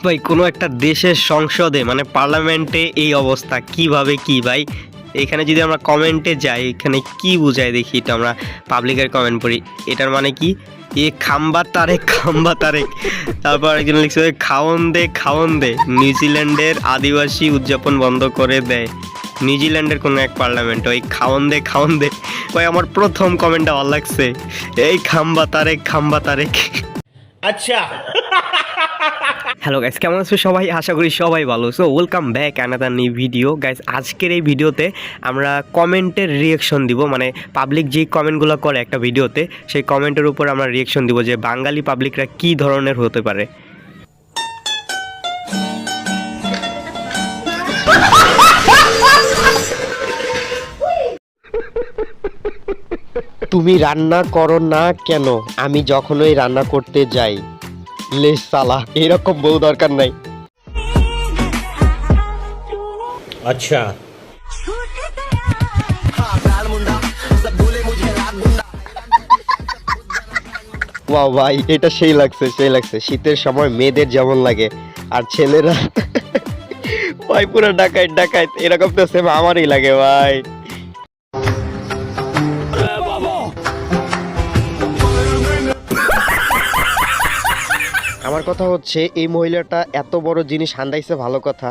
ভাই কোনো একটা দেশের সংসদে মানে পার্লামেন্টে এই অবস্থা কিভাবে কি ভাই? এখানে যদি আমরা কমেন্টে যাই, এখানে কি বোঝায় দেখি, এটা আমরা পাবলিকের কমেন্ট পড়ি। এটার মানে কি? এ খাম্বা তারেক, খাম্বা তারেক। তারপর একজন লিখছে খাওন দে নিউজিল্যান্ডের আদিবাসী উদযাপন বন্ধ করে দেয়। নিউজিল্যান্ডের কোনো এক পার্লামেন্ট, ওই খাওন দে ওই আমার প্রথম কমেন্টটা ভালো লাগছে, এই খাম্বা তারেক। আচ্ছা। হ্যালো গাইস, কেমন আছো সবাই? আশা করি সবাই ভালো। So welcome back another new video guys. আজকের এই ভিডিওতে আমরা কমেন্টের রিয়েকশন দিব, মানে পাবলিক যেই কমেন্টগুলো করে একটা ভিডিওতে, সেই কমেন্টের উপর আমরা রিয়েকশন দিব যে বাঙালি পাবলিকরা কী ধরনের হতে পারে। তুমি রান্না করো না কেন? আমি যখনই রান্না করতে যাই। লে সালা, এরকম বউ দরকার নাই। আচ্ছা। ওয়াও ভাই, এটা সেই লাগছে। শীতের সময় মেয়েদের যেমন লাগে, আর ছেলেরা ভাই পুরো ডাকাইত এরকম তো সেম আমারই লাগে ভাই। আমার কথা হচ্ছে, এই মহিলাটা এত বড় জিনিস হান্দাইছে ভালো কথা,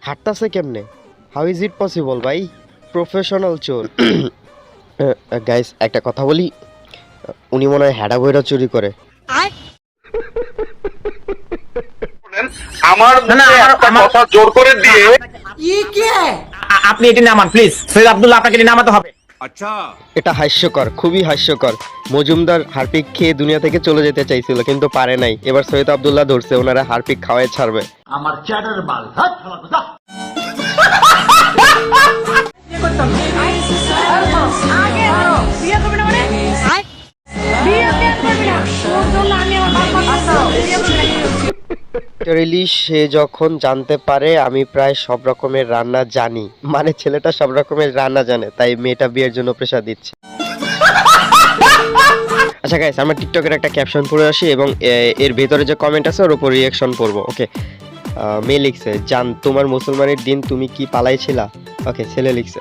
হাঁটতাছে কেমনে? হাউ ইজ ইট পসিবল ভাই? প্রফেশনাল চোর। গাইস একটা কথা বলি, উনি মনে হয় হেডা বইরা চুরি করে। জোর করে দিয়ে আপনি এটি নামান প্লিজ। সৈয়দ আব্দুল্লাহ, আপনাকে এটি নামাতে হবে। আচ্ছা, এটা হাস্যকর, খুবই হাস্যকর। মজুমদার হারপিক খেয়ে দুনিয়া থেকে চলে যেতে চাইছিল, কিন্তু পারে নাই। এবার সৈয়দ আব্দুল্লাহ ধরছে, ওনারা হারপিক খাওয়ায় ছাড়বে। আমার চ্যাটার মাল। সে যখন জানতে পারে আমি প্রায় সব রকমের রান্না জানি, মানে ছেলেটা সব রকমের রান্না জানে, তাই মেয়েটা বিয়ের জন্য প্রেশার দিচ্ছে। আচ্ছা গাইস, আমরা টিকটকের একটা ক্যাপশন পড়ে আসি এবং এর ভেতরে যে কমেন্ট আছে ওর উপর রিয়াকশন করব। ওকে, মেয়ে লিখছে, জান তোমার মুসলমানের দিন তুমি কি পালাইছিলা? ওকে, ছেলে লিখছে,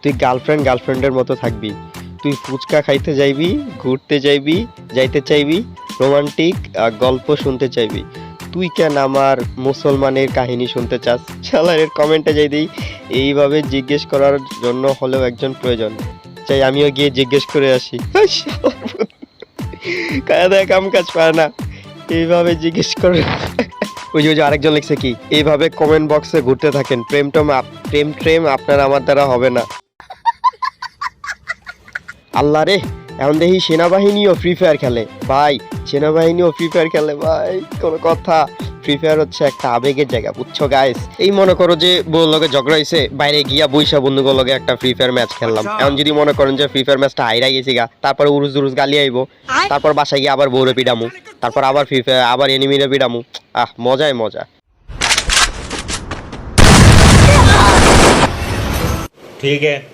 তুই গার্লফ্রেন্ডের মতো থাকবি, তুই ফুচকা খাইতে যাইবি, ঘুরতে যাইতে চাইবি, রোমান্টিক গল্প শুনতে চাইবি, তুই কেন আমার মুসলমানের কাহিনী শুনতে চাস? শালার কমেন্টে যাই দিই, এইভাবে জিজ্ঞেস করার জন্য হলেও একজন প্রয়োজন, চাই আমিও গিয়ে জিজ্ঞেস করে আসি। কায়দা কাম কাজ পায় না, এইভাবে জিজ্ঞেস করে। ওই যে আরেকজন লিখছে কি, এইভাবে কমেন্ট বক্সে ঘুরতে থাকেন, প্রেম আপনার আমার দ্বারা হবে না। আল্লাহ রে, এখন দেখি সেনাবাহিনীও ফ্রি ফায়ার খেলে ভাই, সেনাবাহিনীও ফ্রি ফায়ার খেলে ভাই। কোনো কথা? ফ্রি ফায়ার হচ্ছে একটা আবেগের জায়গা, বুঝছো গাইস? এই মনে করো যে বউর লগে ঝগড়া হয়েছে, বাইরে গিয়া বৈশা বন্ধুগুলোর লগে একটা ফ্রি ফায়ার ম্যাচ খেললাম। এখন যদি মনে করেন যে ফ্রি ফায়ার ম্যাচটা হাইরা গেছি গা, তারপর উরুজ গালি আইবো, তারপর বাসায় গিয়ে আবার বউরে পিডামু, তারপর আবার ফ্রি ফায়ার, আবার এনিমিরে পিডামু। মজাই মজা। ঠিক আছে।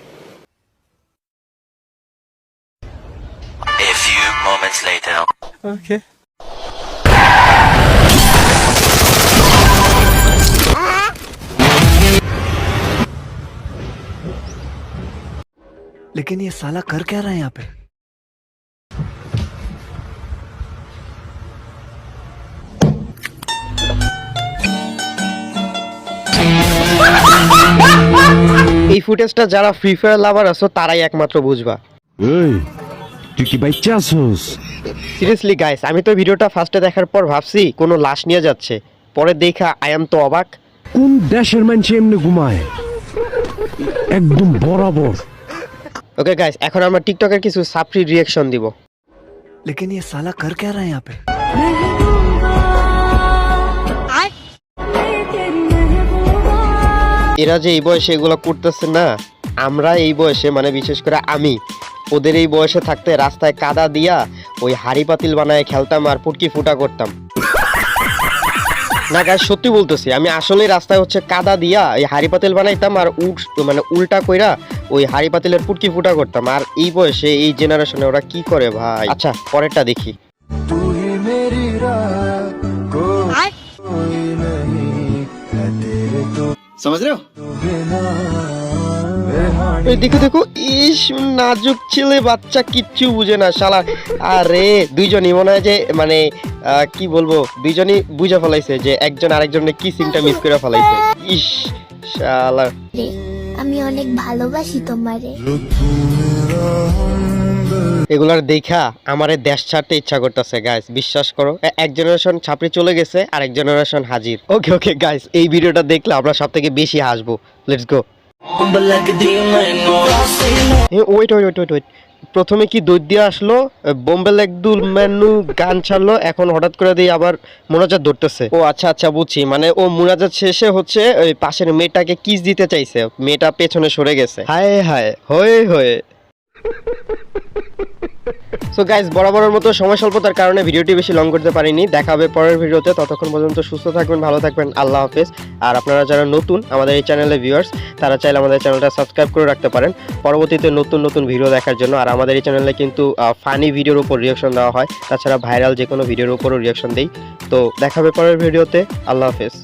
A few moments later. Okay. लेकिन ये साला कर क्या रहा है यहाँ पे? এই ফুটেজটা যারা ফ্রি ফায়ার লাভার আছো তারাই একমাত্র বুঝবা। তুই কি বাচ্চা আছিস? সিরিয়াসলি গাইস, আমি তো ভিডিওটা ফার্স্টে দেখার পর ভাবছি কোনো লাশ নিয়ে যাচ্ছে, পরে দেখা আই এম তো অবাক। কোন দেশের মানুষ এমনি ঘুমায়? একদম বরাবর। ওকে গাইস, এখন আমরা টিকটকের কিছু সাপ্রি রিয়াকশন দিব। लेकिन ये साला कर क्या रहा है यहाँ पे? এরা যে এই বয়সে এগুলো করতেছে না, আমরা এই বয়সে, মানে বিশেষ করে আমি ওদের এই বয়সে থাকতে রাস্তায় কাদা দিয়া ওই হাড়ি পাতিল বানায় খেলতাম আর পুটকি ফুটা করতাম। না গাইস, সত্যি বলতেছি, আমি আসলে রাস্তায় হচ্ছে কাদা দিয়া এই হাড়ি পাতিল বানাইতাম আর উল্টা কইরা ওই হাড়ি পাতিলের পুটকি ফুটা করতাম। আর এই বয়সে এই জেনারেশনে ওরা কি করে ভাই? আচ্ছা, পরেরটা দেখি। समझ रहे हो? এই দেখো দেখো, ইস নাজুক ছেলে, বাচ্চা কিচ্ছু বুঝে না শালা। আরে দুইজনই মনে হয় যে মানে কি বলবো, দুইজনই বুঝে ফেলাইছে যে একজন আরেকজনের কিসিংটা মিস করে ফেলাইছে। ইস শালা, আমি অনেক ভালোবাসি তোমারে। এগুলার দেখা আমারে দেশ ছাড়তে ইচ্ছা করতেছে গাইস, বিশ্বাস করো। এক জেনারেশন ছাপড়ি চলে গেছে, আর এক জেনারেশন হাজির। ওকে ওকে গাইস, এই ভিডিওটা দেখলে আমরা সব থেকে বেশি হাসবো। Let's go. Wait wait wait wait, প্রথমে কি দৈত দিয়ে আসলো, বোম্বে লেকদুল মেনু গান ছাড়লো, এখন হঠাৎ করে দিয়ে আবার মোনাজাত ধরতেছে। ও আচ্ছা আচ্ছা বুঝছি, মানে ও মোনাজাত শেষে হচ্ছে ওই পাশের মেয়েটাকে কিস দিতে চাইছে, মেয়েটা পেছনে সরে গেছে। হায় হায় হয়ে হয়ে। সো গাইস, বরাবরের মতো সময় স্বল্পতার কারণে ভিডিওটি বেশি লং করতে পারিনি। দেখা হবে পরের ভিডিওতে, ততক্ষণ পর্যন্ত সুস্থ থাকবেন, ভালো থাকবেন, আল্লাহ হাফেজ। আর আপনারা যারা নতুন আমাদের এই চ্যানেলে ভিউয়ার্স, তারা চাইলে আমাদের চ্যানেলটা সাবস্ক্রাইব করে রাখতে পারেন পরবর্তীতে নতুন নতুন ভিডিও দেখার জন্য। আর আমাদের এই চ্যানেলে কিন্তু ফানি ভিডিওর উপর রিয়াকশন দেওয়া হয়, তাছাড়া ভাইরাল যে কোনো ভিডিওর উপরও রিয়াকশন দেই। তো দেখা হবে পরের ভিডিওতে, আল্লাহ হাফেজ।